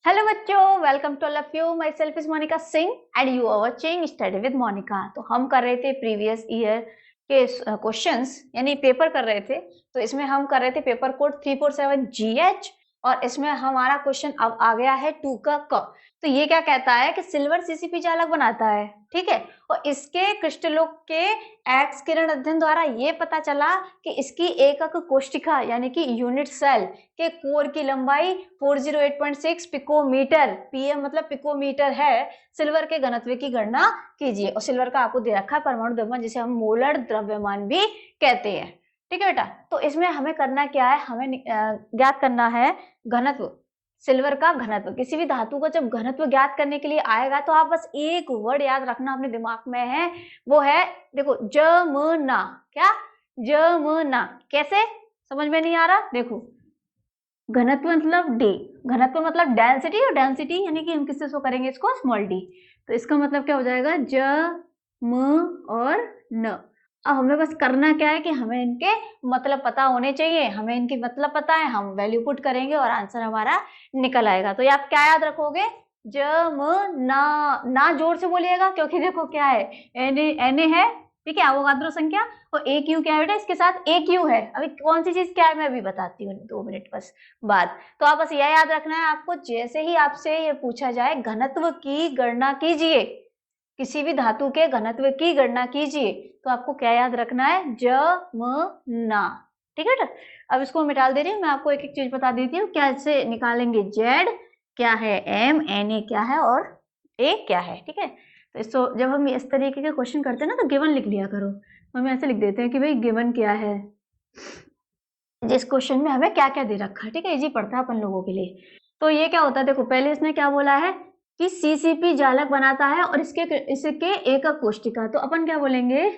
Hello बच्चों, welcome to all of you. Myself is Monika Singh and you are watching study with Monika. तो हम कर रहे थे प्रीवियस ईयर के क्वेश्चंस, यानी पेपर कर रहे थे। तो इसमें हम कर रहे थे पेपर कोड 347 GH और इसमें हमारा क्वेश्चन अब आ गया है 2 का क। तो ये क्या कहता है कि सिल्वर सीसीपी चालक बनाता है, ठीक है। और इसके क्रिस्टलों के एक्स किरण अध्ययन द्वारा ये पता चला कि इसकी एकक कोशिका यानी कि यूनिट सेल के कोर की लंबाई 408.6 पिकोमीटर, पीएम मतलब पिकोमीटर है। सिल्वर के घनत्व की गणना कीजिए। और सिल्वर का आपको दे रखा है परमाणु द्रव्यमान, जिसे हम मोलर द्रव्यमान भी कहते हैं, ठीक है बेटा। तो इसमें हमें करना क्या है, हमें ज्ञात करना है घनत्व, सिल्वर का घनत्व। किसी भी धातु का जब घनत्व ज्ञात करने के लिए आएगा तो आप बस एक वर्ड याद रखना अपने दिमाग में है, वो है देखो जमुना। क्या? जमुना। कैसे? समझ में नहीं आ रहा? देखो, घनत्व मतलब डी, घनत्व मतलब डेंसिटी, और डेंसिटी यानी कि हम किससे शो करेंगे इसको, स्मॉल डी। तो इसका मतलब क्या हो जाएगा, ज म और न। अब हमें बस करना क्या है कि हमें इनके मतलब पता होने चाहिए, हमें इनकी मतलब पता है, हम वैल्यू पुट करेंगे और आंसर हमारा निकल आएगा। तो ये आप क्या याद रखोगे, ज म ना। ना जोर से बोलिएगा क्योंकि देखो क्या है, एन है, ठीक है, अवोगाद्रो संख्या। और एक यू क्या है बेटा, इसके साथ एक यू है। अभी कौन सी चीज क्या है मैं अभी बताती हूँ, 2 मिनट बस बाद। तो आप बस यह याद रखना है आपको, जैसे ही आपसे ये पूछा जाए घनत्व की गणना कीजिए, किसी भी धातु के घनत्व की गणना कीजिए, तो आपको क्या याद रखना है, ज म ना, ठीक है बेटा। अब इसको मिटा दे रही हूँ, मैं आपको एक एक चीज बता देती हूँ। कैसे निकालेंगे, जेड क्या है, एम, एन ए क्या है और ए क्या है, ठीक है। तो इसको जब हम इस तरीके के क्वेश्चन करते हैं ना, तो गिवन लिख लिया करो। हम ऐसे लिख देते हैं कि भाई गिवन क्या है, जिस क्वेश्चन में हमें क्या क्या दे रखा है, ठीक है, इजी पड़ता है अपन लोगों के लिए। तो ये क्या होता है, देखो पहले इसने क्या बोला है कि सीसीपी जालक बनाता है और इसके एकक कोशिका। तो अपन क्या बोलेंगे,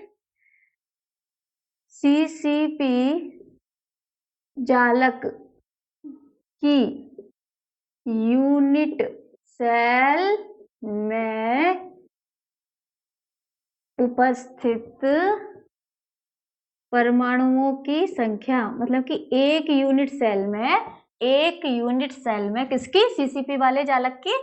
सीसीपी जालक की यूनिट सेल में उपस्थित परमाणुओं की संख्या, मतलब कि एक यूनिट सेल में किसकी, सीसीपी वाले जालक की,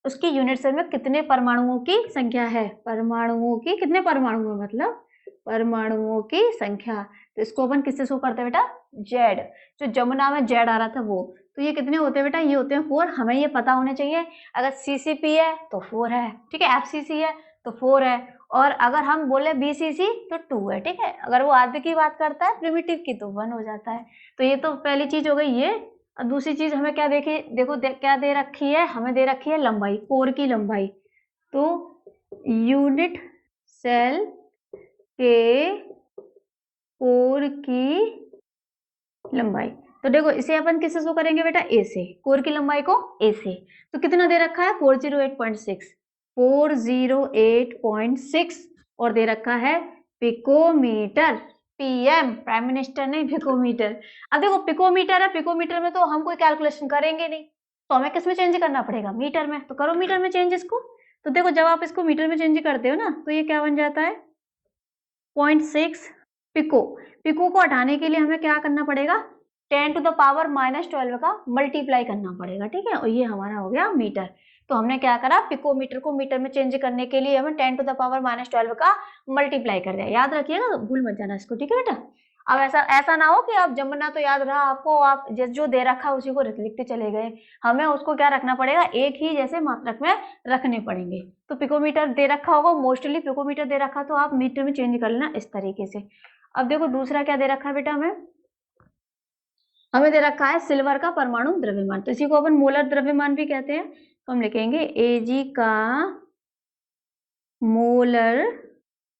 उसकी यूनिट सेल में कितने परमाणुओं की संख्या है, परमाणुओं की, कितने परमाणु है मतलब परमाणुओं की संख्या। तो इसको अपन किससे शो करते हैं बेटा, जेड। जो जमुना में जेड आ रहा था वो। तो ये कितने होते हैं बेटा, ये होते हैं 4। हमें ये पता होने चाहिए, अगर सीसीपी है तो 4 है, ठीक है, एफसीसी है तो 4 है, और अगर हम बोले बीसीसी तो 2 है, ठीक है। अगर वो आदि की बात करता है प्रिमिटिव की तो 1 हो जाता है। तो ये तो पहली चीज हो गई ये। और दूसरी चीज हमें क्या देखी, देखो क्या दे रखी है, हमें दे रखी है लंबाई, कोर की लंबाई। तो यूनिट सेल के कोर की लंबाई, तो देखो इसे अपन किससे शो करेंगे बेटा, ए से, कोर की लंबाई को ए से। तो कितना दे रखा है, 408.6, 408.6, और दे रखा है पिकोमीटर, पीएम, प्राइम मिनिस्टर नहीं, पिकोमीटर। अब देखो पिकोमीटर है, पिकोमीटर में तो हम कोई कैलकुलेशन करेंगे नहीं, तो हमें किस में चेंज करना पड़ेगा, मीटर में। तो करो मीटर में चेंज इसको। तो देखो जब आप इसको मीटर में चेंज करते हो ना, तो ये क्या बन जाता है, 0.6 पिको। पिको को हटाने के लिए हमें क्या करना पड़ेगा, 10⁻⁻12 का मल्टीप्लाई करना पड़ेगा, ठीक है। और ये हमारा हो गया मीटर। तो हमने क्या करा, पिकोमीटर को मीटर में चेंज करने के लिए हमें 10⁻⁻12 का मल्टीप्लाई कर दिया। याद रखिएगा, भूल मत जाना इसको, ठीक है बेटा। अब ऐसा ऐसा ना हो कि आप जमना तो याद रहा आपको, आप जो दे रखा उसी को लिखते चले गए। हमें उसको क्या रखना पड़ेगा, एक ही जैसे मात्रक में रखने पड़ेंगे। तो पिकोमीटर दे रखा होगा, मोस्टली पिकोमीटर दे रखा, तो आप मीटर में चेंज कर लेना इस तरीके से। अब देखो दूसरा क्या दे रखा है बेटा, हमें दे रखा है सिल्वर का परमाणु द्रव्यमान। तो इसी को अपन मोलर द्रव्यमान भी कहते हैं। तो हम लिखेंगे एजी का मोलर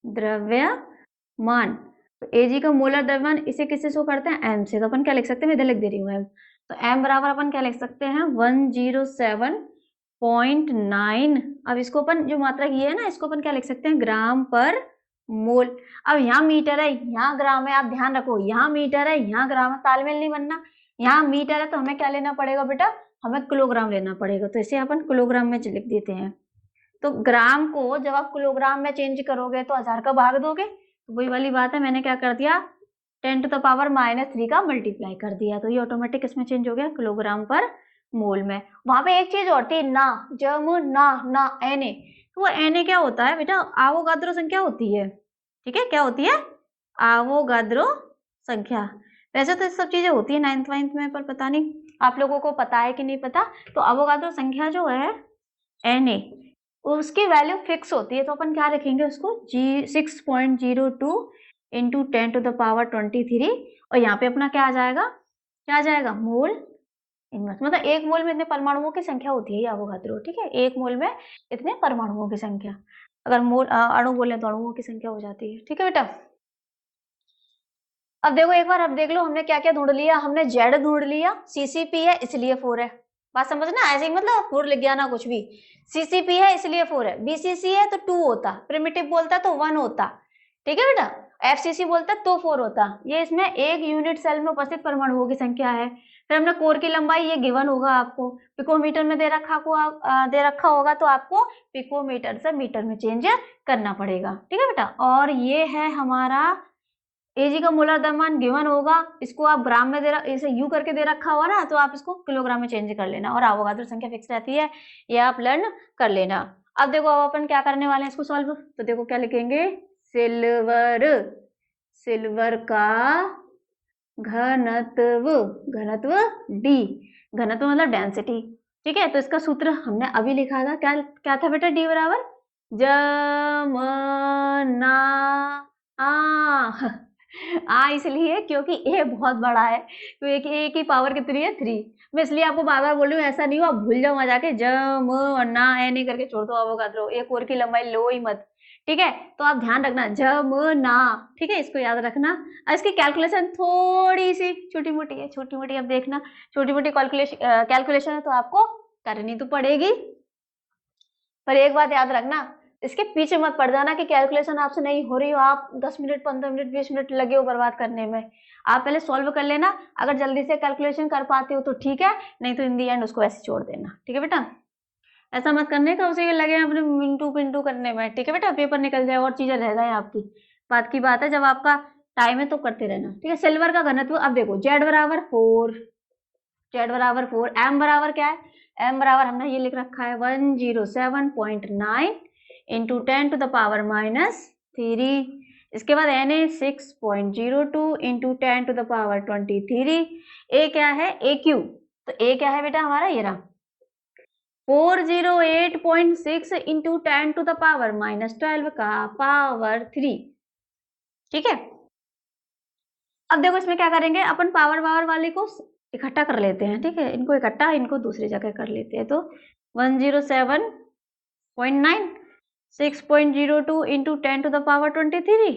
द्रव्यमान। तो एजी का मोलर द्रव्यमान इसे किससे शो करते हैं, एम से। तो अपन क्या लिख सकते हैं, मैं इधर लिख दे रही हूँ एम। तो एम बराबर अपन क्या लिख सकते हैं, 107.9। अब इसको अपन जो मात्रा की है ना, इसको अपन क्या लिख सकते हैं, ग्राम पर मोल। अब यहाँ मीटर है, यहाँ ग्राम है, आप ध्यान रखो, यहाँ मीटर है, यहाँ ग्राम है, तालमेल नहीं बनना। यहाँ मीटर है तो हमें क्या लेना पड़ेगा बेटा, हमें किलोग्राम लेना पड़ेगा। तो इसे अपन किलोग्राम में लिख देते हैं। तो ग्राम को जब आप किलोग्राम में चेंज करोगे तो 1000 का भाग दोगे, तो वही वाली बात है, मैंने क्या कर दिया, 10⁻³ का मल्टीप्लाई कर दिया। तो ये ऑटोमेटिक इसमें चेंज हो गया, किलोग्राम पर मोल में। वहां पे एक चीज और थी ना, जम ना ना Na, तो वो Na क्या होता है बेटा, आवोगाद्रो संख्या होती है। ठीक है, क्या होती है, आवोगाद्रो संख्या। वैसे तो ये सब चीजें होती है 9th 9th में, पर पता नहीं आप लोगों को पता है कि नहीं पता। तो आवोगाद्रो संख्या जो है Na, उसकी वैल्यू फिक्स होती है, तो अपन क्या लिखेंगे उसको 6.02 इंटू 10⁻23, और यहाँ पे अपना क्या आ जाएगा, क्या आ जाएगा, मोल इनवर्स। मतलब एक मोल में इतने परमाणुओं की संख्या होती है आवोगाद्रो। ठीक है, एक मोल में इतने परमाणुओं की संख्या, अगर मोल अणु बोले तो अणुओं की संख्या हो जाती है। ठीक है बेटा, अब देखो एक बार, अब देख लो हमने क्या क्या ढूंढ लिया। हमने जेड ढूंढ लिया, सीसीपी है इसलिए 4 है, बात समझना, ऐसे ही मतलब 4 लिख गया ना कुछ भी। सीसीपी है इसलिए 4 है, बीसीसी है तो 2 होता, प्रिमिटिव बोलता तो 1 होता। ठीक है बेटा, एफसीसी बोलता तो 4 होता। ये इसमें एक यूनिट सेल में उपस्थित परमाणुओं की संख्या है। फिर हमने कोर की लंबाई, ये गिवन होगा आपको, पिकोमीटर में दे रखा होगा, तो आपको पिकोमीटर से मीटर में चेंज करना पड़ेगा। ठीक है बेटा, और ये है हमारा एजी का मोलर द्रव्यमान गिवन होगा, इसको आप ग्राम में इसे यू करके दे रखा होगा ना, तो आप इसको किलोग्राम में चेंज कर लेना, और आवोगाद्रो संख्या फिक्स रहती है, ये आप लर्न कर लेना। अब देखो, अब अपन क्या करने वाले हैं इसको सॉल्व। तो देखो क्या लिखेंगे, सिल्वर का घनत्व, घनत्व डी, घनत्व मतलब डेंसिटी। ठीक है, तो इसका सूत्र हमने अभी लिखा था, क्या क्या था बेटा, डी बराबर जमना इसलिए क्योंकि ए बहुत बड़ा है, तो ए की पावर कितनी है 3। मैं इसलिए आपको बार बार बोल रही हूँ, ऐसा नहीं हो आप भूल जाओ मजा के जमना नहीं करके छोड़ दो आवोगाद्रो, एक और की लंबाई लो ही मत। ठीक है, तो आप ध्यान रखना जमना, ठीक है, इसको याद रखना। और इसकी कैलकुलेशन थोड़ी सी छोटी मोटी है, छोटी मोटी, अब देखना छोटी मोटी कैलकुलेशन है तो आपको करनी तो पड़ेगी, पर एक बात याद रखना, इसके पीछे मत पड़ जाना कि कैलकुलेशन आपसे नहीं हो रही हो, आप 10 मिनट 15 मिनट 20 मिनट लगे हो बर्बाद करने में। आप पहले सॉल्व कर लेना, अगर जल्दी से कैलकुलेशन कर पाते हो तो ठीक है, नहीं तो इन दी एंड उसको ऐसे छोड़ देना। ठीक है बेटा, ऐसा मत करने का उसे लगे अपने मिनटू पिंटू करने में। ठीक है बेटा, पेपर निकल जाए और चीजें रह जाए आपकी, बात की बात है, जब आपका टाइम है तो करते रहना। ठीक है, सिल्वर का घनत्व, अब देखो जेड बराबर 4, जेड बराबर 4, एम बराबर क्या है, एम बराबर हमने ये लिख रखा है 107.9 इंटू 10⁻³ इसके बाद Na 6.02 इंटू 10⁻23। ए क्या है, ए क्यू, तो ए क्या है बेटा हमारा, ये रहा 408.6 इंटू 10⁻12 का पावर 3। ठीक है, अब देखो इसमें क्या करेंगे, अपन पावर वाले को इकट्ठा कर लेते हैं। ठीक है, इनको इकट्ठा, इनको दूसरी जगह कर लेते हैं, तो 107.9 6.02 इंटू 10⁻23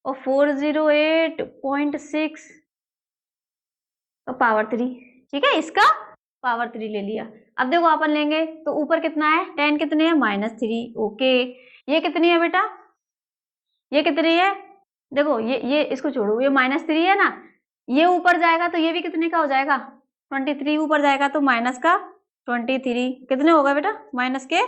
और 408.6 पावर 3। ठीक है, इसका पावर 3 ले लिया। अब देखो अपन लेंगे तो ऊपर कितना है, 10 कितने है, -3। ओके, ये कितनी है बेटा, ये कितनी है, देखो ये इसको छोड़ो, ये -3 है ना, ये ऊपर जाएगा तो ये भी कितने का हो जाएगा, 23 ऊपर जाएगा तो माइनस का 23 कितने होगा बेटा, माइनस के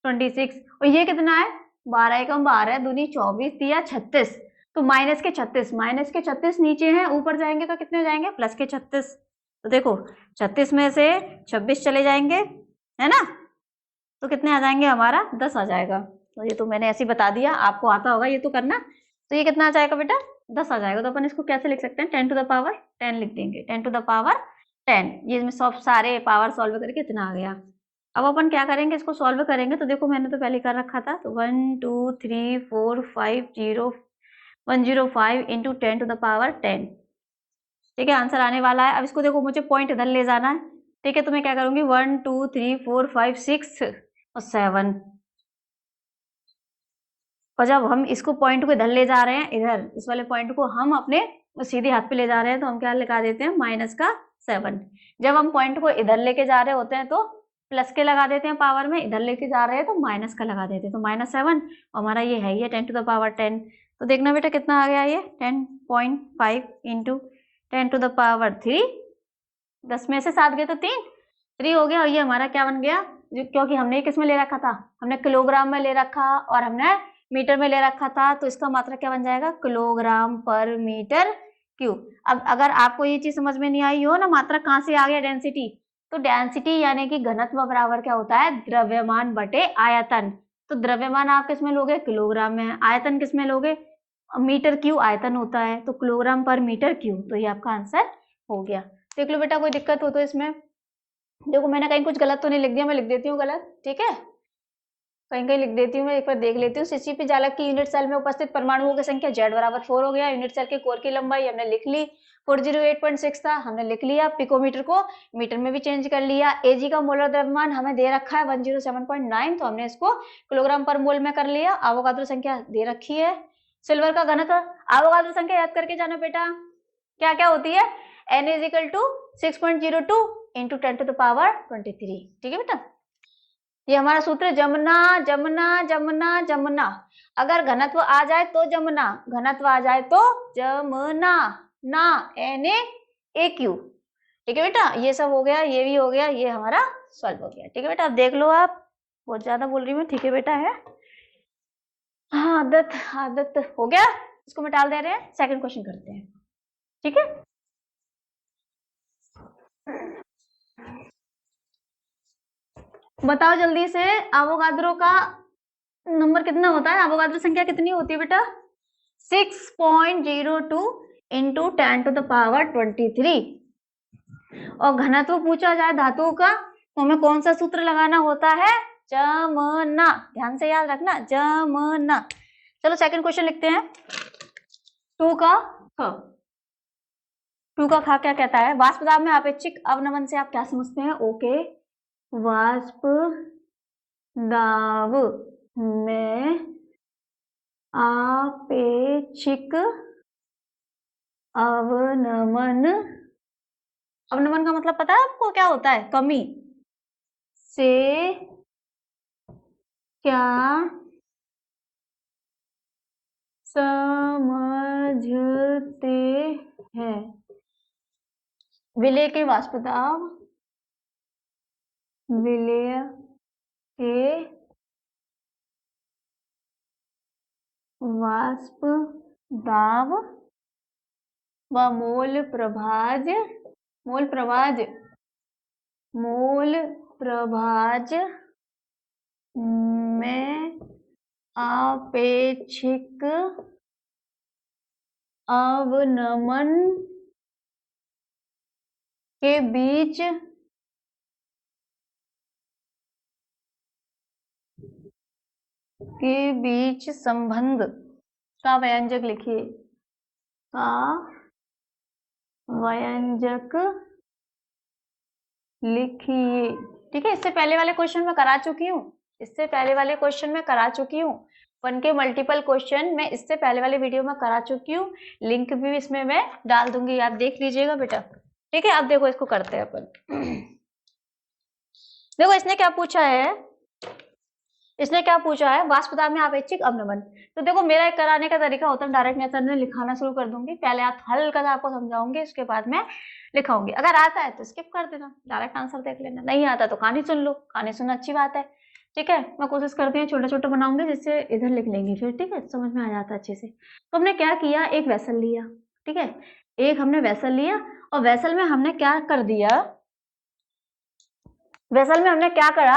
26, और ये कितना है 12 एकम 12 दूनी 24 दिया 36, तो माइनस के 36 नीचे है, ऊपर जाएंगे तो कितने हो जाएंगे, प्लस के 36। तो देखो 36 में से 26 चले जाएंगे, है ना, तो कितने आ जाएंगे, हमारा 10 आ जाएगा। तो ये तो मैंने ऐसे ही बता दिया, आपको आता होगा ये तो करना। तो ये कितना आ जाएगा बेटा, 10 आ जाएगा। तो अपन इसको कैसे लिख सकते हैं, 10⁻10 लिख देंगे, 10⁻10। ये इसमें सब सारे पावर सॉल्व करके इतना आ गया। अब अपन क्या करेंगे, इसको सॉल्व करेंगे, तो देखो मैंने तो पहले कर रखा था, तो 1 2 3 4 5 0 105 इंटू 10⁻10। ठीक है, आंसर आने वाला है। अब इसको देखो मुझे पॉइंट इधर ले जाना है। ठीक है, तो मैं क्या करूंगी, 1 2 3 4 5 6 और 7, और जब हम इसको पॉइंट को इधर ले जा रहे हैं, इधर इस वाले पॉइंट को हम अपने सीधे हाथ पे ले जा रहे हैं, तो हम क्या लगा देते हैं, -7। जब हम पॉइंट को इधर लेके जा रहे होते हैं तो प्लस के लगा देते हैं पावर में, इधर लेके जा रहे हैं तो माइनस का लगा देते हैं, तो -7। हमारा ये है ये 10⁻10। तो देखना बेटा कितना आ गया, ये 10.5 इंटू 10⁻3, 10 में से 7 गए तो 3 हो गया, और ये हमारा क्या बन गया, क्योंकि हमने किस में ले रखा था, हमने किलोग्राम में ले रखा और हमने मीटर में ले रखा था, तो इसका मात्रा क्या बन जाएगा, किलोग्राम पर मीटर क्यूब। अब अगर आपको ये चीज समझ में नहीं आई हो ना, मात्रा कहाँ से आ गया डेंसिटी, तो डेंसिटी यानी कि घनत्व बराबर क्या होता है, द्रव्यमान बटे आयतन। तो द्रव्यमान आप किस में लोगे, किलोग्राम में। आयतन किस में लोगे, मीटर क्यूब आयतन होता है, तो किलोग्राम पर मीटर क्यूब। तो ये आपका आंसर हो गया। देख लो बेटा, कोई दिक्कत हो तो इसमें देखो, मैंने कहीं कुछ गलत तो नहीं लिख दिया, मैं लिख देती हूँ गलत, ठीक है, कहीं कहीं लिख देती हूँ मैं, एक बार देख लेती हूँ। सीसीपी जालक की यूनिट सेल में उपस्थित परमाणुओं की संख्या Z बराबर 4 हो गया। यूनिट सेल के कोर की लंबाई हमने लिख ली, 408.6 था, हमने लिख लिया। पिकोमीटर को मीटर में भी चेंज कर लिया। एजी का मोलर द्रव्यमान हमें दे रखा है 107.9, तो हमने इसको किलोग्राम पर मोल में कर लिया। अवोगाद्रो संख्या दे रखी है। सिल्वर का घनत्व, अवोगाद्रो संख्या याद करके जाना बेटा, क्या क्या होती है, N is equal to 6.02 into 10⁻23, ठीक है बेटा। ये हमारा सूत्र, जमुना जमुना जमुना जमुना, अगर घनत्व आ जाए तो जमुना, घनत्व आ जाए तो जमुना, ना NaAQ, ठीक है बेटा। ये सब हो गया, ये भी हो गया, ये हमारा सॉल्व हो गया, ठीक है बेटा। अब देख लो, आप बहुत ज्यादा बोल रही हूँ, ठीक है बेटा है, हाँ आदत आदत हो गया, इसको मैं टाल दे रहे हैं। सेकंड क्वेश्चन करते हैं, ठीक है। बताओ जल्दी से, अवोगाद्रो का नंबर कितना होता है, अवोगाद्रो संख्या कितनी होती है बेटा, 6.02 इंटू 10⁻23। और घनत्व पूछा जाए धातुओं का तो हमें कौन सा सूत्र लगाना होता है, जमना, ध्यान से याद रखना, जमना। चलो सेकंड क्वेश्चन लिखते हैं। 2 का खा क्या कहता है, वाष्प दाब में अपेक्षिक अवनमन से आप क्या समझते हैं, ओके, वाष्प दाब में आपेक्षिक अवनमन, अवनमन का मतलब पता है आपको क्या होता है, कमी से क्या समझते हैं, विलेय के वाष्प दाब, विलेय के वाष्प दाब व मोल प्रभाज में अपेक्षिक अवनमन के बीच संबंध का व्यंजक लिखिए, का व्यंजक लिखिए, ठीक है। इससे पहले वाले क्वेश्चन में करा चुकी हूँ, 1 के मल्टीपल क्वेश्चन मैं इससे पहले वाले वीडियो में करा चुकी हूँ, लिंक भी इसमें मैं डाल दूंगी, आप देख लीजिएगा बेटा, ठीक है। अब देखो इसको करते हैं अपन। देखो इसने क्या पूछा है, वाष्प दाब में अपेक्षिक अवनमन। तो देखो मेरा एक कराने का तरीका होता है, डायरेक्ट मेथड में लिखाना शुरू कर दूंगी, पहले आप हल्का सा आपको समझाऊंगी, उसके बाद मैं लिखाऊंगी। अगर आता है तो स्किप कर देना, डायरेक्ट आंसर देख लेना, नहीं आता तो कहानी सुन लो, कहानी सुनना अच्छी बात है, ठीक है। मैं कोशिश करती हूँ छोटा छोटा बनाऊंगी, जिससे इधर लिख लेंगे फिर, ठीक है, समझ में आ जाता है अच्छे से। तो हमने क्या किया, एक वेसल लिया, ठीक है, एक हमने वेसल लिया, और वेसल में हमने क्या कर दिया, वेसल में हमने क्या करा,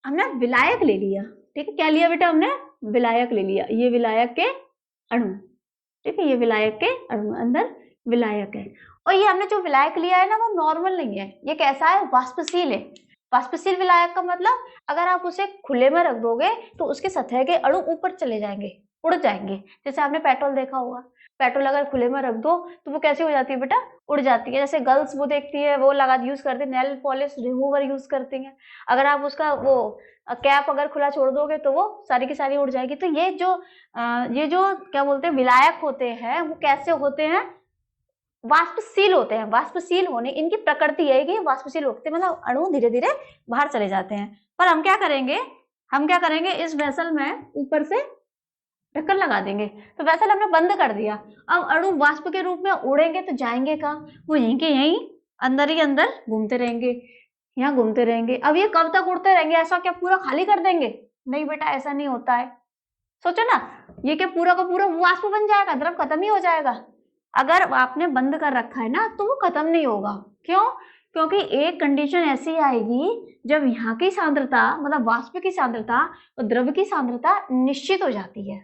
हमने विलायक ले लिया, ठीक है। क्या लिया बेटा, हमने विलायक ले लिया, ये विलायक के अणु, ठीक है, ये विलायक के अणु, अंदर विलायक है। और ये हमने जो विलायक लिया है ना, वो नॉर्मल नहीं है, ये कैसा है, वाष्पशील है। वाष्पशील विलायक का मतलब, अगर आप उसे खुले में रख दोगे तो उसके सतह के अणु ऊपर चले जाएंगे, उड़ जाएंगे। जैसे आपने पेट्रोल देखा होगा, पेट्रोल अगर खुले में रख दो तो वो कैसे हो जाती है बेटा, उड़ जाती है। जैसे गर्ल्स वो देखती है, वो यूज करते हैं, नेल पॉलिश रिमूवर यूज करती हैं, अगर आप उसका वो कैप अगर खुला छोड़ दोगे तो वो सारी की सारी उड़ जाएगी। तो ये जो क्या बोलते हैं, विलायक होते हैं, वो कैसे होते हैं, वाष्पशील होते हैं। वाष्पशील होने इनकी प्रकृति है कि वाष्पशील होते हैं, मतलब अणु धीरे धीरे बाहर चले जाते हैं। पर हम क्या करेंगे, इस वेसल में ऊपर से ढक्कन लगा देंगे, तो वेसल हमने बंद कर दिया। अब अणु वाष्प के रूप में उड़ेंगे तो जाएंगे कहाँ, वो यहीं के यहीं अंदर ही अंदर घूमते रहेंगे, यहाँ घूमते रहेंगे। अब ये कब तक उड़ते रहेंगे, ऐसा क्या पूरा खाली कर देंगे, नहीं बेटा ऐसा नहीं होता है। सोचो ना, ये क्या पूरा का पूरा वाष्प बन जाएगा, द्रव खत्म ही हो जाएगा। अगर आपने बंद कर रखा है ना तो वो खत्म नहीं होगा, क्यों, क्योंकि एक कंडीशन ऐसी आएगी जब यहाँ की सांद्रता मतलब वाष्प की सांद्रता और द्रव की सांद्रता निश्चित हो जाती है।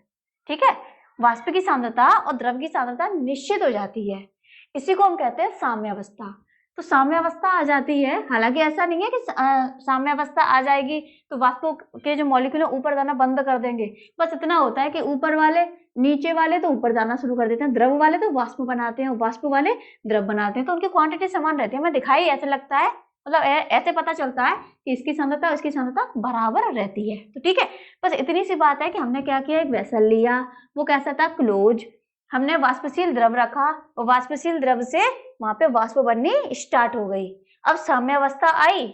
ठीक है, वाष्प की सांद्रता और द्रव की सांद्रता निश्चित हो जाती है, इसी को हम कहते हैं साम्यावस्था। तो साम्यावस्था आ जाती है, हालांकि ऐसा नहीं है कि साम्यावस्था आ जाएगी तो वाष्प के जो मॉलिक्यूल है ऊपर जाना बंद कर देंगे, बस इतना होता है कि ऊपर वाले नीचे वाले तो ऊपर जाना शुरू कर देते हैं, द्रव वाले तो वाष्प बनाते हैं, वाष्प वाले द्रव बनाते हैं, तो उनकी क्वांटिटी समान रहती है। हमें दिखाई ऐसे लगता है, मतलब ऐसे पता चलता है कि इसकी सांद्रता और इसकी सांद्रता बराबर रहती है। तो ठीक है, बस इतनी सी बात है कि हमने क्या किया, एक वेसल लिया, वो कैसा था, क्लोज, हमने वाष्पशील द्रव रखा और वाष्पशील द्रव से वहां पे वाष्प बननी स्टार्ट हो गई। अब साम्यावस्था आई,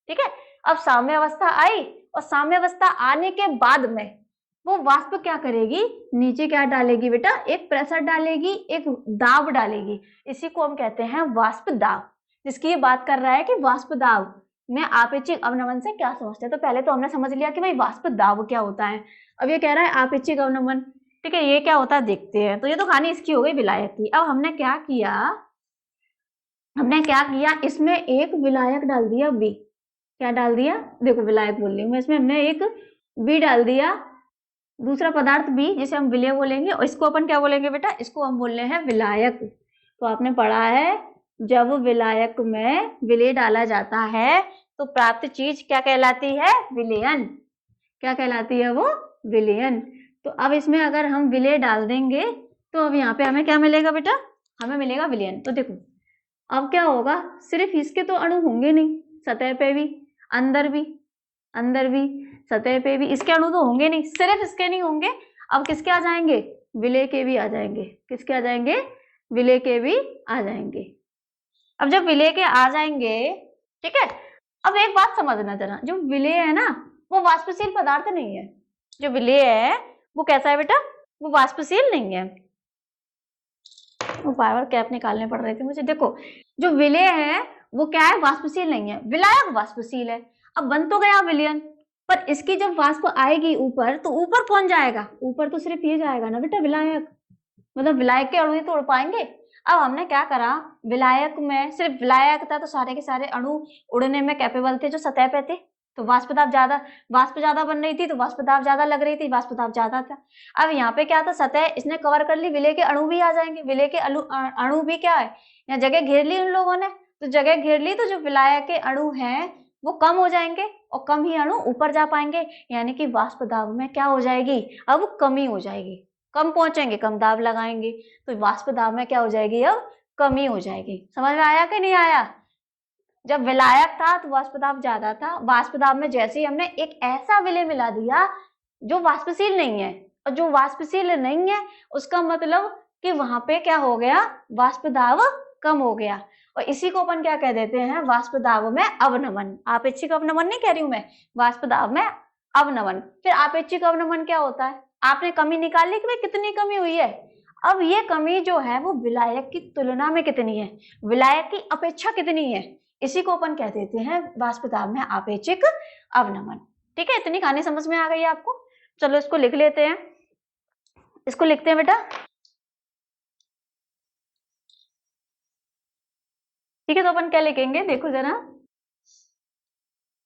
ठीक है, अब साम्यावस्था आई और साम्यावस्था आने के बाद में वो वाष्प क्या करेगी, नीचे क्या डालेगी बेटा, एक प्रेशर डालेगी, एक दाब डालेगी, इसी को हम कहते हैं वाष्प दाब। जिसकी ये बात कर रहा है कि वाष्प दाब में आपेक्षिक अवनमन से क्या समझते हैं, तो पहले तो हमने समझ लिया कि भाई वाष्प दाब क्या होता है। अब ये कह रहा है आपेक्षिक अवनमन, ठीक है, ये क्या होता है देखते हैं। तो ये तो कहानी इसकी हो गई विलायक की। अब हमने क्या किया, इसमें एक विलायक डाल दिया बी। क्या डाल दिया, देखो विलायक बोल रही हूँ मैं, इसमें हमने एक बी डाल दिया, दूसरा पदार्थ बी जिसे हम विलेय बोलेंगे, और इसको अपन क्या बोलेंगे बेटा, इसको हम बोल रहे हैं विलायक। तो आपने पढ़ा है जब विलायक में विलेय डाला जाता है तो प्राप्त चीज क्या कहलाती है, विलयन। क्या कहलाती है वो, विलयन। तो अब इसमें अगर हम विलेय डाल देंगे तो अब यहाँ पे हमें क्या मिलेगा बेटा, हमें मिलेगा विलयन। तो देखो अब क्या होगा, सिर्फ इसके तो अणु होंगे नहीं, सतह पे भी, अंदर भी, सतह पे भी इसके अणु तो होंगे नहीं, सिर्फ इसके नहीं होंगे, अब किसके आ जाएंगे, विलेय के भी आ जाएंगे। किसके आ जाएंगे, विलेय के भी आ जाएंगे। अब जब विलेय के आ जाएंगे, ठीक है, अब एक बात समझना जरा, जो विलेय है ना वो वाष्पशील पदार्थ नहीं है। जो विलेय है वो कैसा है बेटा, वो वाष्पशील नहीं है। वो बार बार कैप निकालने पड़ रहे थे मुझे। देखो जो विलेय है वो क्या है, वाष्पशील नहीं है, विलायक वाष्पशील है। अब बन तो गया विलयन, पर इसकी जब वाष्प आएगी ऊपर तो ऊपर कौन जाएगा, ऊपर तो सिर्फ ये जाएगा ना बेटा विलायक, मतलब विलायक के अणु ही तो उड़ पाएंगे। अब हमने क्या करा, विलायक में सिर्फ विलायक था तो सारे के सारे अणु उड़ने में कैपेबल थे जो सतह पे थे, तो वाष्प ज्यादा बन रही थी तो वाष्प दाब ज्यादा लग रही थी, वाष्प दाब ज्यादा था। अब यहाँ पे क्या था, सतह इसने कवर कर ली, विलेय के अणु भी आ जाएंगे, विलेय के अणु भी क्या है, यहाँ जगह घेर ली उन लोगों ने, तो जगह घेर ली तो जो विलायक के अणु हैं वो कम हो जाएंगे और कम ही अणु ऊपर जा पाएंगे, यानी कि वाष्प दाब में क्या हो जाएगी, अब कमी हो जाएगी, कम पहुंचेंगे, कम दाब लगाएंगे, तो वाष्प दाब में क्या हो जाएगी, अब कमी हो जाएगी। समझ में आया कि नहीं आया। जब विलायक था तो वाष्प दाब ज्यादा था, वाष्प दाब में जैसे ही हमने एक ऐसा विलेय मिला दिया जो वाष्पशील नहीं है, और जो वाष्पशील नहीं है उसका मतलब कि वहां पे क्या हो गया, वाष्प दाब कम हो गया, और इसी को अपन क्या कह देते हैं, वाष्प दाब में अवनमन। आपेक्षिक अवनमन नहीं कह रही हूं मैं, वाष्प दाब में अवनमन। फिर आपेक्षिक अवनमन क्या होता है, आपने कमी निकाली कि भाई कितनी कमी हुई है, अब ये कमी जो है वो विलायक की तुलना में कितनी है, विलायक की अपेक्षा कितनी है, इसी को अपन कह देते हैं वाष्प दाब में आपेक्षिक अवनमन। ठीक है, इतनी कहानी समझ में आ गई आपको। चलो इसको लिख लेते हैं, इसको लिखते हैं बेटा। ठीक है, तो अपन क्या लिखेंगे, देखो जरा,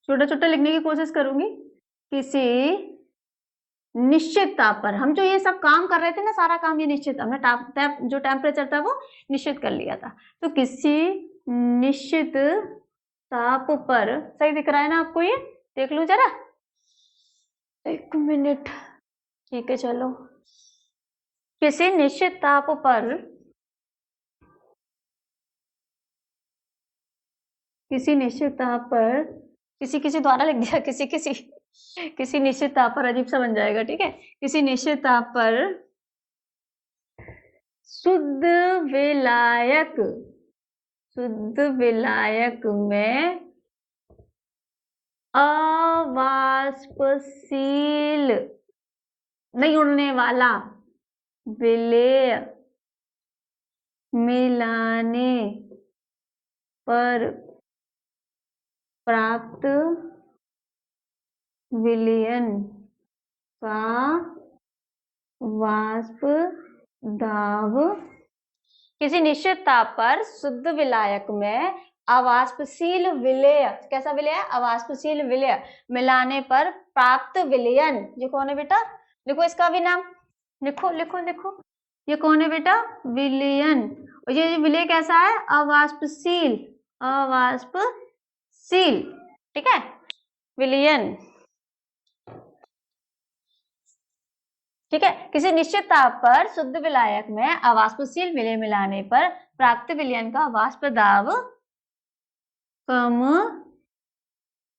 छोटा छोटा लिखने की कोशिश करूंगी। किसी निश्चित ताप पर, हम जो ये सब काम कर रहे थे ना, सारा काम ये निश्चित, हमने जो टेम्परेचर था वो निश्चित कर लिया था, तो किसी निश्चित ताप पर, सही दिख रहा है ना आपको, ये देख लूं जरा, एक मिनट, ठीक है चलो, किसी निश्चित ताप पर, किसी निश्चित ताप पर, किसी द्वारा लिख दिया, किसी निश्चित ताप पर, अजीब सा बन जाएगा, ठीक है, किसी निश्चित ताप पर शुद्ध विलायक में अवाष्पशील नहीं उड़ने वाला विलेय मिलाने पर प्राप्त विलयन का वाष्प दाब, किसी निश्चित ताप पर शुद्ध विलायक में अवाष्पशील विलेय, कैसा विलेय? अवाष्पशील विलेय मिलाने पर प्राप्त विलयन, ये कौन है बेटा? लिखो इसका भी नाम, लिखो लिखो लिखो, ये कौन है बेटा? विलयन। और ये विलेय कैसा है? अवाष्पशील, अवाष्पशील, ठीक है, विलयन, ठीक है। किसी निश्चित ताप पर शुद्ध विलायक में अवाष्पशील विलेय मिलाने पर प्राप्त विलयन का वाष्प दाब कम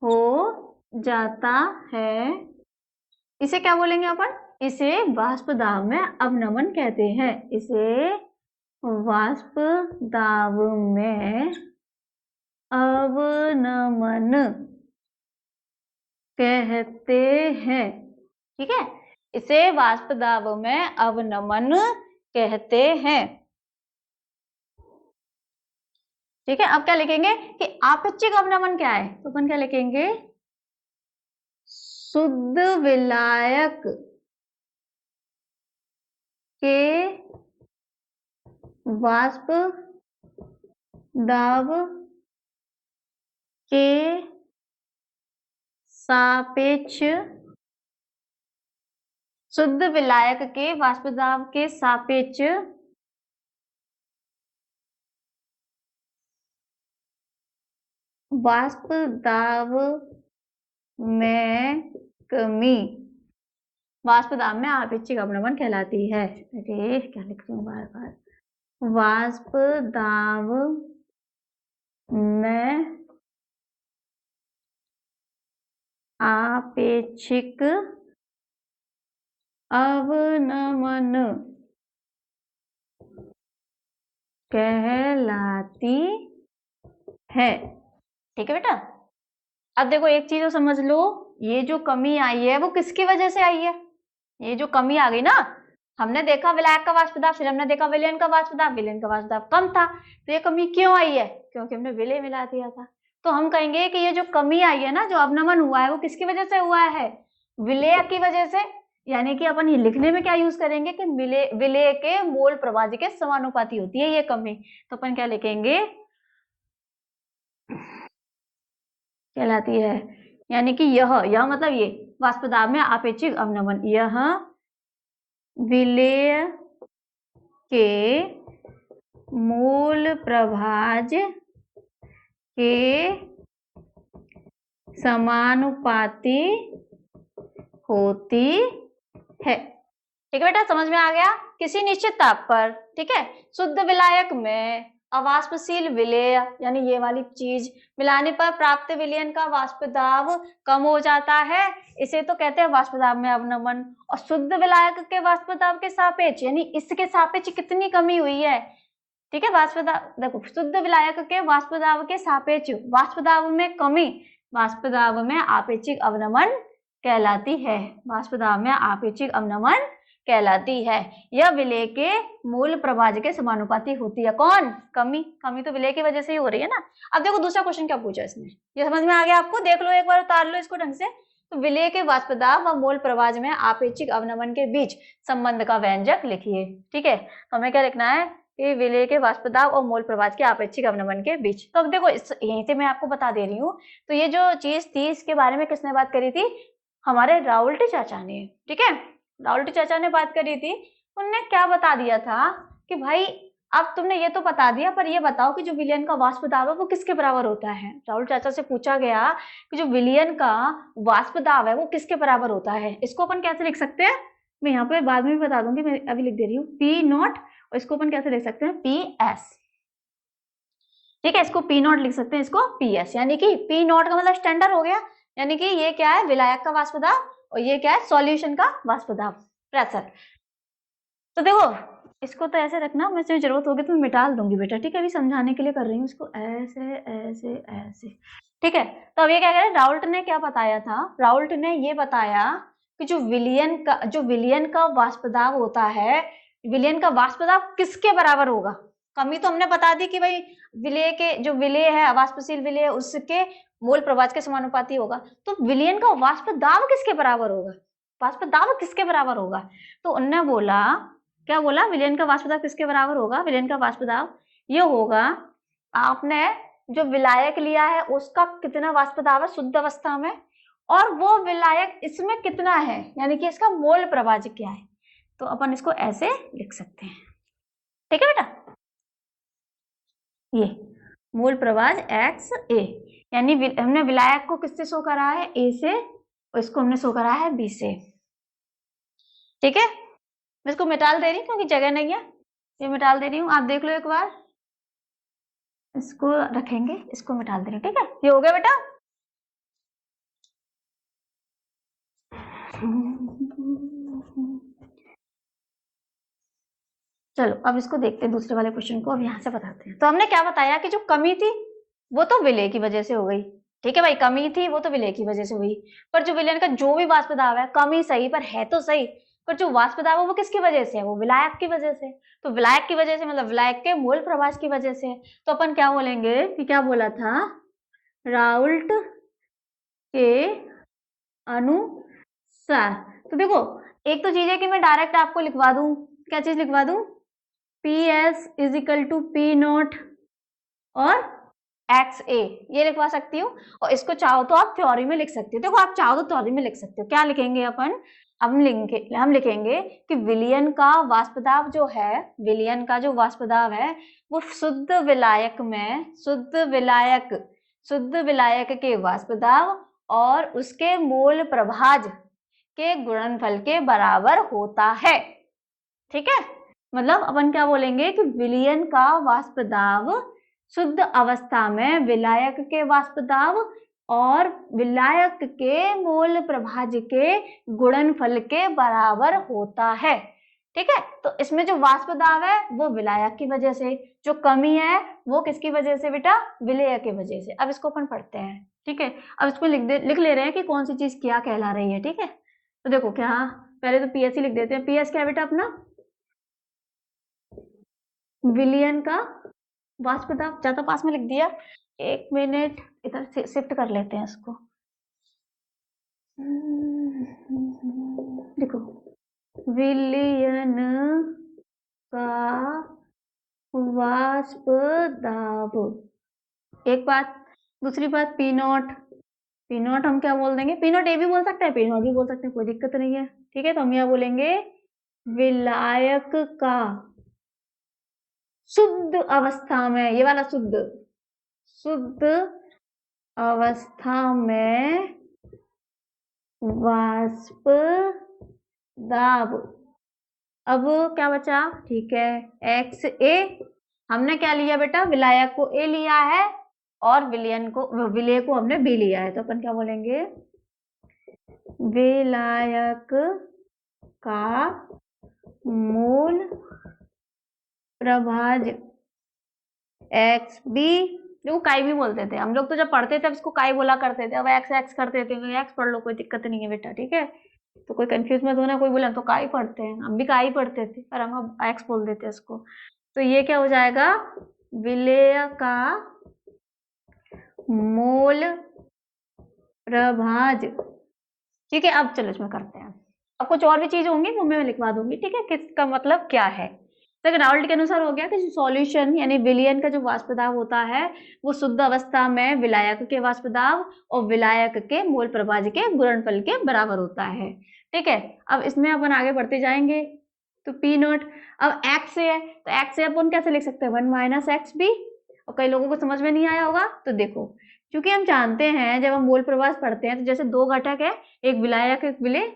हो जाता है। इसे क्या बोलेंगे अपन? इसे वाष्प दाब में अवनमन कहते हैं। इसे वाष्प दाब में अवनमन कहते हैं, ठीक है। इसे वाष्प दाब में अवनमन कहते हैं, ठीक है। अब क्या लिखेंगे कि आपेक्षिक अवनमन क्या है? तो अपन क्या लिखेंगे? शुद्ध विलायक के वाष्प दाब के सापेक्ष, शुद्ध विलायक के वाष्प दाब के सापेक्ष वाष्प दाब में कमी वाष्प दाब में आपेक्षिक अवनमन कहलाती है। अरे क्या लिख रही हूँ बार बार? वाष्प दाब में आपेक्षिक अवनमन कहलाती है, ठीक है बेटा। अब देखो एक चीज तो समझ लो, ये जो कमी आई है वो किसकी वजह से आई है? ये जो कमी आ गई ना, हमने देखा विलायक का वाष्प दाब, फिर हमने देखा विलयन का वाष्प दाब, विलयन का वाष्प दाब कम था, तो ये कमी क्यों आई है? क्योंकि हमने विलय मिला दिया था। तो हम कहेंगे कि ये जो कमी आई है ना, जो अवनमन हुआ है, वो किसकी वजह से हुआ है? विलय की वजह से। यानी कि अपन ये लिखने में क्या यूज करेंगे कि विलय के मोल प्रभाज्य के समानुपाती होती है ये कमी। तो अपन क्या लिखेंगे? कहलाती है, यानी कि यह मतलब ये वाष्प दाब में आपेक्षिक अवनमन, यह विलेय के मूल प्रभाज्य के समानुपाती होती है, ठीक है बेटा। समझ में आ गया? किसी निश्चित ताप पर, ठीक है, शुद्ध विलायक में अवाष्पशील विलेय, यानी ये वाली चीज मिलाने पर प्राप्त विलयन का वाष्प दाब कम हो जाता है, इसे तो कहते हैं वाष्प दाब में अवनमन। और शुद्ध विलायक के वाष्प दाब के सापेक्ष, यानी इसके सापेक्ष कितनी कमी हुई है, ठीक है। वाष्प दाब, देखो, शुद्ध विलायक के वाष्प दाब के सापेक्ष वाष्प दाब में कमी वाष्प दाब में आपेक्षिक अवनमन कहलाती है, वाष्प दाब में आपेक्षिक अवनमन कहलाती है। यह विलेय के मूल प्रभाज्य के समानुपाती होती है। कौन? कमी। कमी तो विलेय की वजह से ही हो रही है ना। अब देखो दूसरा क्वेश्चन क्या पूछा इसने, ये समझ में आ गया आपको? देख लो एक बार, उतार लो इसको ढंग से। तो विलेय के वाष्प दाब व मोल प्रभाज्य में आपेक्षिक अवनमन के बीच संबंध का व्यंजक लिखिए, ठीक है। तो हमें क्या लिखना है कि विलेय के वाष्प दाब और मोल प्रभाज्य के आपेक्षिक अवनमन के बीच। तो अब देखो यहीं से मैं आपको बता दे रही हूँ, तो ये जो चीज थी इसके बारे में किसने बात करी थी? हमारे राउल्ट चाचा ने, ठीक है। राउल्ट चाचा ने बात करी थी। उनने क्या बता दिया था कि भाई अब तुमने ये तो बता दिया, पर ये बताओ कि जो विलयन का वाष्प दाब है वो किसके बराबर होता है? राहुल चाचा से पूछा गया कि जो विलयन का वाष्प दाब है वो किसके बराबर होता है। इसको अपन कैसे लिख सकते हैं? मैं यहाँ पे बाद में भी बता दूंगी, मैं अभी लिख दे रही हूँ पी नॉट, और इसको अपन कैसे लिख सकते हैं? पी एस, ठीक है। इसको पी नॉट लिख सकते हैं, इसको पी एस, यानी कि पी नॉट का मतलब स्टैंडर्ड हो गया, यानी कि ये क्या है? विलायक का वाष्प दाब, और ये क्या है? सॉल्यूशन का वाष्प दाब, प्रेशर। तो देखो इसको तो ऐसे रखना, मुझे जरूरत होगी तो मैं मिटा दूंगी बेटा, ठीक है। अभी समझाने के लिए कर रही हूँ इसको, ऐसे ऐसे ऐसे, ठीक है। तो अब ये क्या करें, राउल्ट ने क्या बताया था? राउल्ट ने ये बताया कि जो विलयन का वाष्प दाब होता है, विलयन का वाष्प दाब किसके बराबर होगा? कमी तो हमने बता दी कि भाई विलेय के, जो विलेय है अवाष्पशील विलेय, उसके मोल प्रभाज्य के समानुपाती होगा। तो विलयन का वाष्प दाब किसके बराबर होगा? वाष्प दाब किसके बराबर होगा? तो उन्होंने बोला, क्या बोला? विलयन का वाष्प दाब किसके बराबर होगा? विलयन का वाष्प दाब ये होगा, आपने जो विलायक लिया है उसका कितना वाष्प दाब है शुद्ध अवस्था में, और वो विलायक इसमें कितना है, यानी कि इसका मोल प्रभाज्य क्या है। तो अपन इसको ऐसे लिख सकते हैं, ठीक है बेटा। ये मूल प्रभाज एक्स ए, यानी हमने विलायक को किससे शो करा है, ए से, और इसको हमने शो करा है बी से, ठीक है। मैं इसको मिटाल दे रही हूँ क्योंकि जगह नहीं है, ये मिटाल दे रही हूँ, आप देख लो एक बार, इसको रखेंगे, इसको मिटाल दे रही हूँ, ठीक है। ये हो गया बेटा। चलो अब इसको देखते हैं दूसरे वाले क्वेश्चन को, अब यहाँ से बताते हैं। तो हमने क्या बताया कि जो कमी थी वो तो विलय की वजह से हो गई, ठीक है भाई, कमी थी वो तो विलय की वजह से हुई, पर जो विलयन का जो भी वाष्प दाब है, कमी सही पर है तो सही, पर जो वाष्प दाब है वो किसकी वजह से है, वो विलायक की वजह से। तो विलायक की वजह से मतलब विलायक के मोल प्रभाज की वजह से। तो अपन क्या बोलेंगे कि क्या बोला था, राउल्ट के अनुसार। तो देखो एक तो चीज है कि मैं डायरेक्ट आपको लिखवा दूं, क्या चीज लिखवा दूं, P S is equal to P naught और एक्स ए, ये लिखवा सकती हूँ। और इसको चाहो तो आप थ्योरी में लिख सकते हो, देखो आप चाहो तो थ्योरी में लिख सकते हो। क्या लिखेंगे अपन, हम लिखेंगे कि विलयन का वाष्प दाब जो है, विलयन का जो वाष्प दाब है वो शुद्ध विलायक में, शुद्ध विलायक के वाष्प दाब और उसके मोल प्रभाज के गुणनफल के बराबर होता है, ठीक है। मतलब अपन क्या बोलेंगे कि विलयन का वाष्प दाब शुद्ध अवस्था में विलायक के वाष्प दाब और विलायक के मोल प्रभाज के गुणनफल के बराबर होता है, ठीक है। तो इसमें जो वाष्प दाब है वो विलायक की वजह से, जो कमी है वो किसकी वजह से बेटा, विलय की वजह से। अब इसको अपन पढ़ते हैं, ठीक है। अब इसको लिख ले रहे हैं कि कौन सी चीज क्या कहला रही है, ठीक है। तो देखो क्या, पहले तो पीएस ही लिख देते हैं। पीएस क्या है बेटा अपना, विलयन का वाष्प दाब, ज्यादा पास में लिख दिया, एक मिनट इधर से शिफ्ट कर लेते हैं इसको। देखो विलयन का वाष्प दाब, एक बात। दूसरी बात पी नॉट, पी नॉट हम क्या बोल देंगे, पी नॉट ए भी बोल सकते हैं, पी नॉट भी बोल सकते हैं, कोई दिक्कत नहीं है, ठीक है। तो हम यह बोलेंगे विलायक का शुद्ध अवस्था में, ये वाला शुद्ध अवस्था में वाष्प दाब। अब क्या बचा, ठीक है, एक्स ए, हमने क्या लिया बेटा, विलायक को ए लिया है और विलय को हमने बी लिया है। तो अपन क्या बोलेंगे, विलायक का मूल प्रभाज एक्स बी, जो काई भी बोलते थे हम लोग, तो जब पढ़ते थे अब इसको काई बोला करते थे, अब एक्स एक्स करते थे, एक्स पढ़ लो कोई दिक्कत नहीं है बेटा, ठीक है। तो कोई कंफ्यूज मत होना, कोई बोला तो काई पढ़ते हैं, हम भी काई पढ़ते थे पर हम अब एक्स बोल देते हैं इसको। तो ये क्या हो जाएगा, विलय का मोल प्रभाज, ठीक है। अब चलो इसमें करते हैं, अब कुछ और भी चीज होंगी वो मैं लिखवा दूंगी, ठीक है, किसका मतलब क्या है। तो राउल्ट के अनुसार हो गया कि सॉल्यूशन यानी विलयन का जो वाष्प दाब होता है वो शुद्ध अवस्था में विलायक के वाष्प दाब और विलायक के मोल प्रभाज के गुणनफल के बराबर होता है, ठीक है। अब इसमें अपन आगे बढ़ते जाएंगे। तो पी नोट, अब एक्स है तो एक्स से अपन कैसे लिख सकते हैं, 1 माइनस एक्स बी। और कई लोगों को समझ में नहीं आया होगा, तो देखो क्योंकि हम जानते हैं जब हम मोल प्रभाज पढ़ते हैं तो जैसे दो घटक है, एक विलायक एक विलय,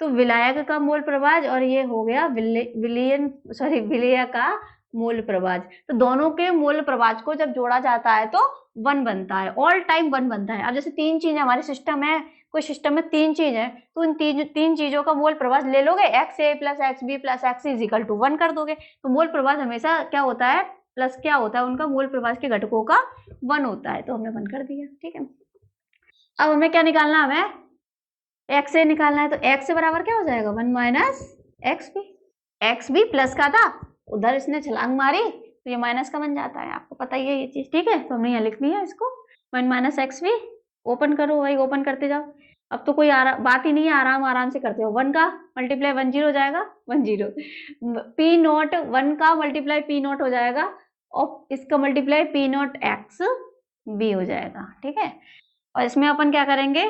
तो विलायक का मोल प्रभाज और ये हो गया विलय का मोल प्रभाज। तो दोनों के मोल प्रभाज को जब जोड़ा जाता है तो 1 बनता है, ऑल टाइम 1 बनता है। अब जैसे तीन चीजें हमारे सिस्टम है, कोई सिस्टम में तीन चीज है, तो उन तीन चीजों का मोल प्रभाज ले लोगे, X A plus X B plus X C is equal to 1 कर दोगे। तो मोल प्रभाज हमेशा क्या होता है, प्लस क्या होता है, उनका मोल प्रभाज के घटकों का 1 होता है। तो हमने 1 कर दिया, ठीक है। अब हमें क्या निकालना, हमें एक्स ए निकालना है। तो एक्स से बराबर क्या हो जाएगा, 1 माइनस एक्स बी प्लस का था, उधर इसने छलांग मारी तो ये माइनस का बन जाता है, आपको पता ही है ये चीज, ठीक है। तो हमने यहाँ लिख लिया इसको 1 माइनस एक्स बी, ओपन करो भाई, ओपन करते जाओ। अब तो कोई बात ही नहीं है, आराम से करते हो। 1 का मल्टीप्लाई 1 0 हो जाएगा, 1 0, पी नोट 1 का मल्टीप्लाई पी नोट हो जाएगा और इसका multiply P naught X B हो जाएगा, ठीक है। और इसमें अपन क्या करेंगे,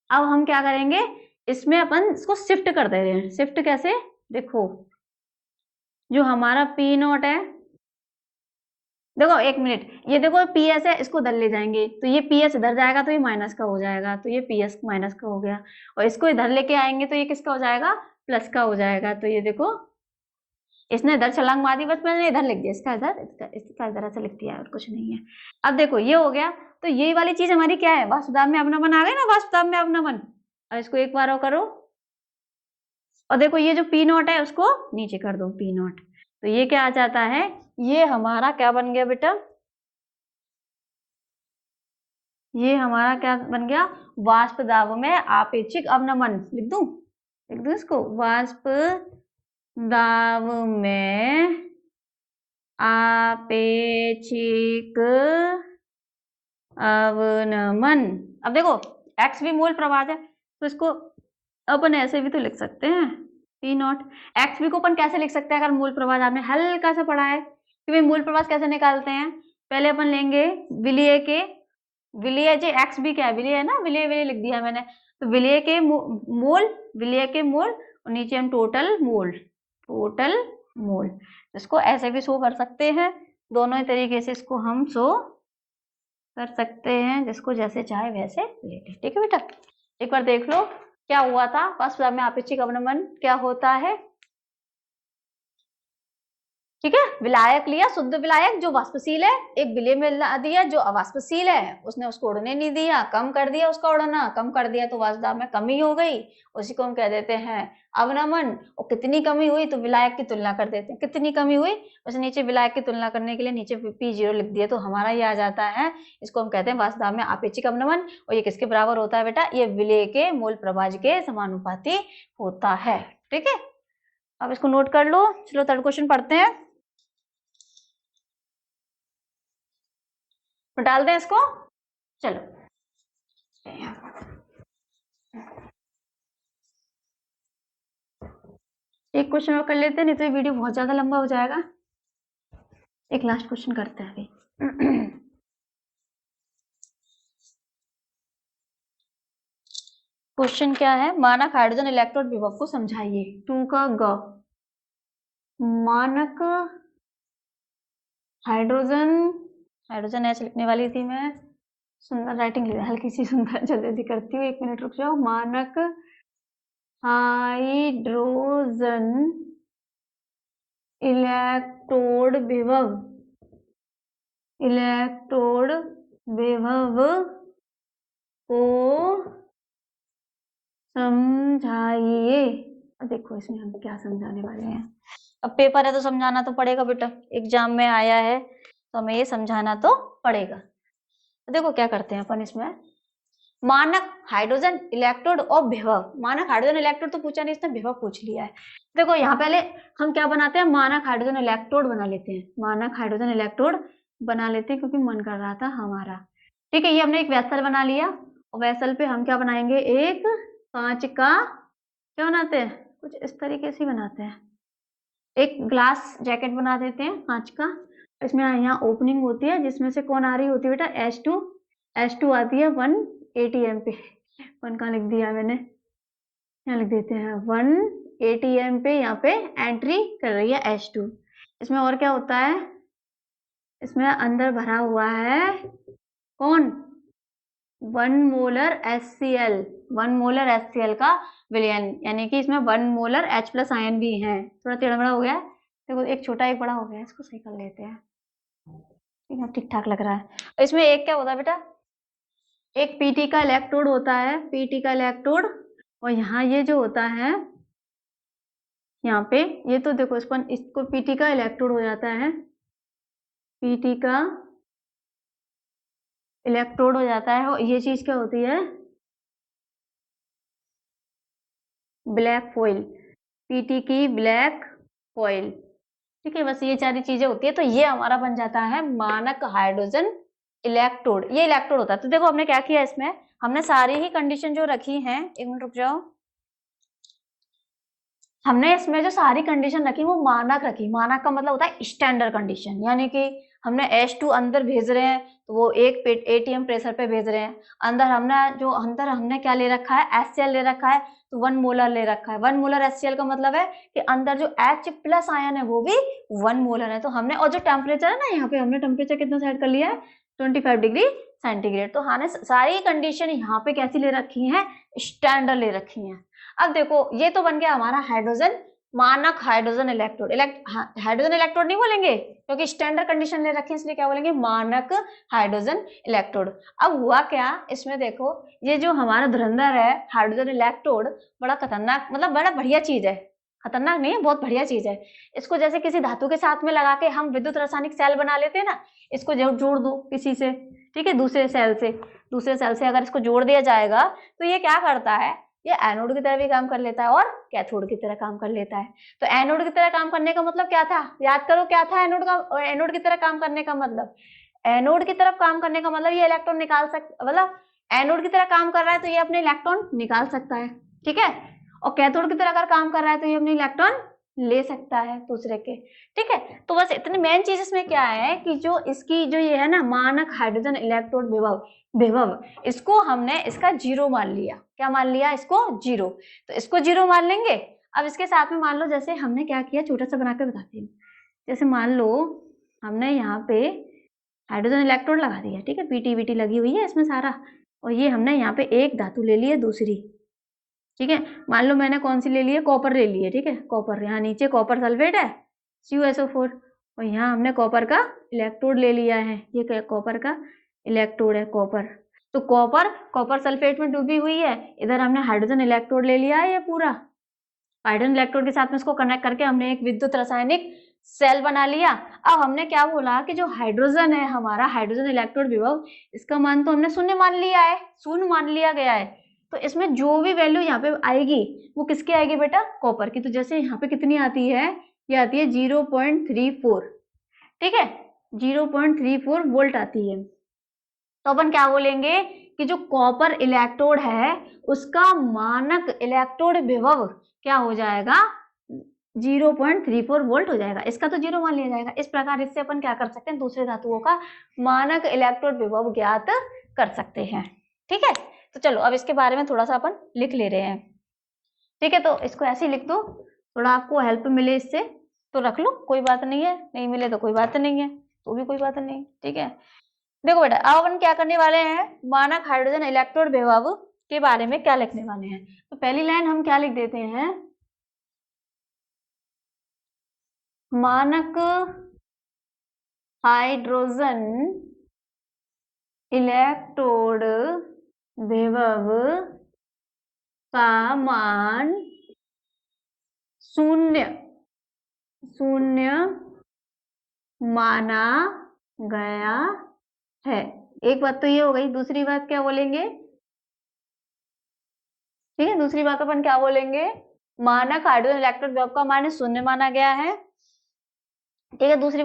अब हम क्या करेंगे, इसमें अपन इसको शिफ्ट कर दे रहे हैं। शिफ्ट कैसे, देखो जो हमारा पी नॉट है, देखो एक मिनट, ये देखो पी एस है, इसको इधर ले जाएंगे तो ये पी एस इधर जाएगा तो ये माइनस का हो जाएगा, तो ये पी एस माइनस का हो गया। और इसको इधर लेके आएंगे तो ये किसका हो जाएगा, प्लस का हो जाएगा। तो ये देखो इसने इधर छलांग मारी, बस मैंने इधर लिख दिया, इसका इधर ऐसा लिख दिया, और कुछ नहीं है। अब देखो ये हो गया, तो ये वाली चीज हमारी क्या है, वास्तुदाब में अवनमन आ गए ना, वास्तुदाब में अवनमन। अब इसको एक बार और करो, और देखो ये जो पी नॉट है उसको नीचे कर दो, पी नॉट। तो ये क्या आ जाता है, ये हमारा क्या बन गया बेटा, ये हमारा क्या बन गया, वाष्प दाब में आपेक्षिक अवनमन। लिख दूं इसको, वाष्प दाब में आपेक्षिक अवनमन। अब देखो x भी मूल प्रवाह है, तो इसको अपन ऐसे भी तो लिख सकते हैं, पी नॉट। एक्स भी को अपन कैसे लिख सकते हैं, अगर मूल प्रवाह आपने हल्का सा पढ़ा है कि भाई मूल प्रवाह कैसे निकालते हैं। पहले अपन लेंगे विलीय के, विलीय जो एक्स भी क्या है, विलीय है ना, विलीय लिख दिया मैंने। तो विलीय के मोल, विलीय के मोल, और नीचे हम टोटल मोल, इसको ऐसे भी शो कर सकते हैं। दोनों ही तरीके से इसको हम शो कर सकते हैं, जिसको जैसे चाहे वैसे लेते, ठीक है बेटा। एक बार देख लो क्या हुआ था, वाष्प दाब में आपेक्षिक अवनमन क्या होता है, ठीक है। विलायक लिया, शुद्ध विलायक जो वाष्पशील है, एक विलय में दिया जो अवाष्पशील है, उसने उसको उड़ने नहीं दिया, कम कर दिया उसका उड़ना, कम कर दिया तो वाष्प दाब में कमी हो गई, उसी को हम कह देते हैं अवनमन। और कितनी कमी हुई तो विलायक की तुलना कर देते हैं, कितनी कमी हुई उस नीचे विलायक की तुलना करने के लिए नीचे P0 लिख दिया, तो हमारा ये आ जाता है, इसको हम कहते हैं वाष्प दाब में आपेक्षिक अवनमन। और ये किसके बराबर होता है बेटा, ये विलय के मूल प्रवाह के समानुपाती होता है, ठीक है। अब इसको नोट कर लो। चलो थर्ड क्वेश्चन पढ़ते हैं, डाल दें इसको, चलो एक क्वेश्चन और कर लेते हैं, नहीं तो ये वीडियो बहुत ज्यादा लंबा हो जाएगा। एक लास्ट क्वेश्चन करते हैं अभी। क्वेश्चन क्या है, मानक हाइड्रोजन इलेक्ट्रोड विभव को समझाइए। 2 का ग, मानक हाइड्रोजन ऐसे लिखने वाली थी मैं, सुंदर राइटिंग हल्की सी सुंदर, जल्दी करती हूँ, 1 मिनट रुक जाओ। मानक हाइड्रोजन इलेक्ट्रोड विभव को समझाइए। देखो इसमें हम क्या समझाने वाले हैं, अब पेपर है तो समझाना तो पड़ेगा बेटा, एग्जाम में आया है तो हमें ये समझाना तो पड़ेगा। तो देखो क्या करते हैं अपन इसमें, मानक हाइड्रोजन इलेक्ट्रोड और विभव। मानक हाइड्रोजन इलेक्ट्रोड तो पूछा नहीं, इसने विभव पूछ लिया है। देखो यहाँ पहले हम क्या बनाते हैं, मानक हाइड्रोजन इलेक्ट्रोड बना लेते हैं, मानक हाइड्रोजन इलेक्ट्रोड बना लेते हैं, क्योंकि मन कर रहा था हमारा, ठीक है। ये हमने एक वेसल बना लिया, और वेसल पे हम क्या बनाएंगे, एक कांच का, क्या बनाते हैं, कुछ इस तरीके से बनाते हैं, एक ग्लास जैकेट बना देते हैं कांच का। इसमें यहाँ ओपनिंग होती है, जिसमें से कौन आ रही होती है बेटा, H2 आती है 1 ATM पे। 1 कहाँ लिख दिया मैंने, यहाँ लिख देते हैं 1 ATM पे, यहाँ पे एंट्री कर रही है H2। इसमें और क्या होता है, इसमें अंदर भरा हुआ है कौन, 1 मोलर HCl, 1 मोलर HCl का विलयन, यानी कि इसमें 1 मोलर H+ आयन भी है। थोड़ा टेढ़ा बड़ा हो गया है, देखो एक छोटा एक बड़ा हो गया है, इसको सही कर लेते हैं, ठीक है, ठीक ठाक लग रहा है। इसमें एक क्या होता है बेटा, एक पीटी का इलेक्ट्रोड होता है, पीटी का इलेक्ट्रोड, और यहाँ ये जो होता है यहाँ पे, ये तो देखो इसको पीटी का इलेक्ट्रोड हो जाता है, पीटी का इलेक्ट्रोड हो जाता है, और ये चीज क्या होती है, ब्लैक फॉइल, पीटी की ब्लैक फॉइल, ठीक है। बस ये सारी चीजें होती है, तो ये हमारा बन जाता है मानक हाइड्रोजन इलेक्ट्रोड, ये इलेक्ट्रोड होता है। तो देखो हमने क्या किया, इसमें हमने सारी ही कंडीशन जो रखी हैं, 1 मिनट रुक जाओ, हमने इसमें जो सारी कंडीशन रखी वो मानक रखी। मानक का मतलब होता है स्टैंडर्ड कंडीशन, यानी कि हमने H2 अंदर भेज रहे हैं तो वो 1 atm प्रेशर पे भेज रहे हैं। अंदर हमने क्या ले रखा है, HCl ले रखा है, तो 1 मोलर ले रखा है। 1 मोलर HCl का मतलब है कि अंदर जो H प्लस आयन है वो भी 1 मोलर है। तो हमने, और जो टेम्परेचर है ना, यहाँ पे हमने टेम्परेचर कितना सेट कर लिया है, 25 डिग्री सेंटीग्रेड। तो हमने सारी कंडीशन यहाँ पे कैसी ले रखी है, स्टैंडर्ड ले रखी है। अब देखो ये तो बन गया हमारा हाइड्रोजन, मानक हाइड्रोजन इलेक्ट्रोड। हाइड्रोजन इलेक्ट्रोड नहीं बोलेंगे क्योंकि स्टैंडर्ड कंडीशन ले रखी है, इसलिए क्या बोलेंगे, मानक हाइड्रोजन इलेक्ट्रोड। अब हुआ क्या, इसमें देखो ये जो हमारा धुरंधर है हाइड्रोजन इलेक्ट्रोड, बड़ा खतरनाक, मतलब बड़ा बढ़िया चीज है। खतरनाक नहीं है, बहुत बढ़िया चीज है। इसको जैसे किसी धातु के साथ में लगा के हम विद्युत रासायनिक सेल बना लेते हैं ना, इसको जोड़ दो किसी से, ठीक है, दूसरे सेल से अगर इसको जोड़ दिया जाएगा तो ये क्या करता है, ये एनोड की तरह भी काम कर लेता है और कैथोड की तरह काम कर लेता है। तो एनोड की तरह काम करने का मतलब क्या था, याद करो क्या था एनोड की तरह काम करने का मतलब। एनोड की तरफ काम करने का मतलब ये इलेक्ट्रॉन निकाल सकता, मतलब एनोड की तरह काम कर रहा है तो ये अपने इलेक्ट्रॉन निकाल सकता है, ठीक है। और कैथोड की तरह अगर काम कर रहा है तो ये अपने इलेक्ट्रॉन ले सकता है दूसरे के, ठीक है। तो बस इतनी मेन चीज इसमें क्या है कि जो इसकी जो ये है ना मानक हाइड्रोजन इलेक्ट्रोड विभव, इसको हमने इसका 0 मान लिया। क्या मान लिया, इसको 0। तो इसको 0 मान लेंगे। अब इसके साथ में मान लो जैसे हमने क्या किया, छोटा सा बनाकर बताती हूँ। जैसे मान लो हमने यहाँ पे हाइड्रोजन इलेक्ट्रोड लगा दिया, ठीक है, पीटी लगी हुई है इसमें सारा, और ये हमने यहाँ पे एक धातु ले ली है दूसरी, ठीक है। मान लो मैंने कौन सी ले ली है, कॉपर ले ली है, ठीक है। कॉपर, यहाँ नीचे कॉपर सल्फेट है CuSO4, और यहाँ हमने कॉपर का इलेक्ट्रोड ले लिया है, ये कॉपर का इलेक्ट्रोड है कॉपर। तो कॉपर सल्फेट में डूबी हुई है, इधर हमने हाइड्रोजन इलेक्ट्रोड ले लिया है, ये पूरा हाइड्रोजन इलेक्ट्रोड के साथ में इसको कनेक्ट करके हमने एक विद्युत रासायनिक सेल बना लिया। अब हमने क्या बोला कि जो हाइड्रोजन है हमारा हाइड्रोजन इलेक्ट्रोड विभव, इसका मान तो हमने शून्य मान लिया है, शून्य मान लिया गया है। तो इसमें जो भी वैल्यू यहाँ पे आएगी वो किसकी आएगी बेटा, कॉपर की। तो जैसे यहाँ पे कितनी आती है, ये आती है 0.34, ठीक है, 0.34 वोल्ट आती है। तो अपन क्या बोलेंगे कि जो कॉपर इलेक्ट्रोड है उसका मानक इलेक्ट्रोड विभव क्या हो जाएगा, 0.34 वोल्ट हो जाएगा। इसका तो 0 मान लिया जाएगा। इस प्रकार इससे अपन क्या कर सकते हैं, दूसरे धातुओं का मानक इलेक्ट्रोड विभव ज्ञात कर सकते हैं, ठीक है। तो चलो अब इसके बारे में थोड़ा सा अपन लिख ले रहे हैं, ठीक है। तो इसको ऐसे ही लिख दो, थोड़ा आपको हेल्प मिले इससे तो रख लो, कोई बात नहीं है, नहीं मिले तो कोई बात नहीं है, तो भी कोई बात नहीं, ठीक है। देखो बेटा अब अपन क्या करने वाले हैं, मानक हाइड्रोजन इलेक्ट्रोड विभव के बारे में क्या लिखने वाले हैं। तो पहली लाइन हम क्या लिख देते हैं, मानक हाइड्रोजन इलेक्ट्रोड विभव का मान शून्य माना गया है। एक बात तो ये हो गई, दूसरी बात क्या बोलेंगे, ठीक है, दूसरी बात अपन क्या बोलेंगे, मानक हाइड्रोजन इलेक्ट्रोड विभव का मान शून्य माना गया है, ठीक है। दूसरी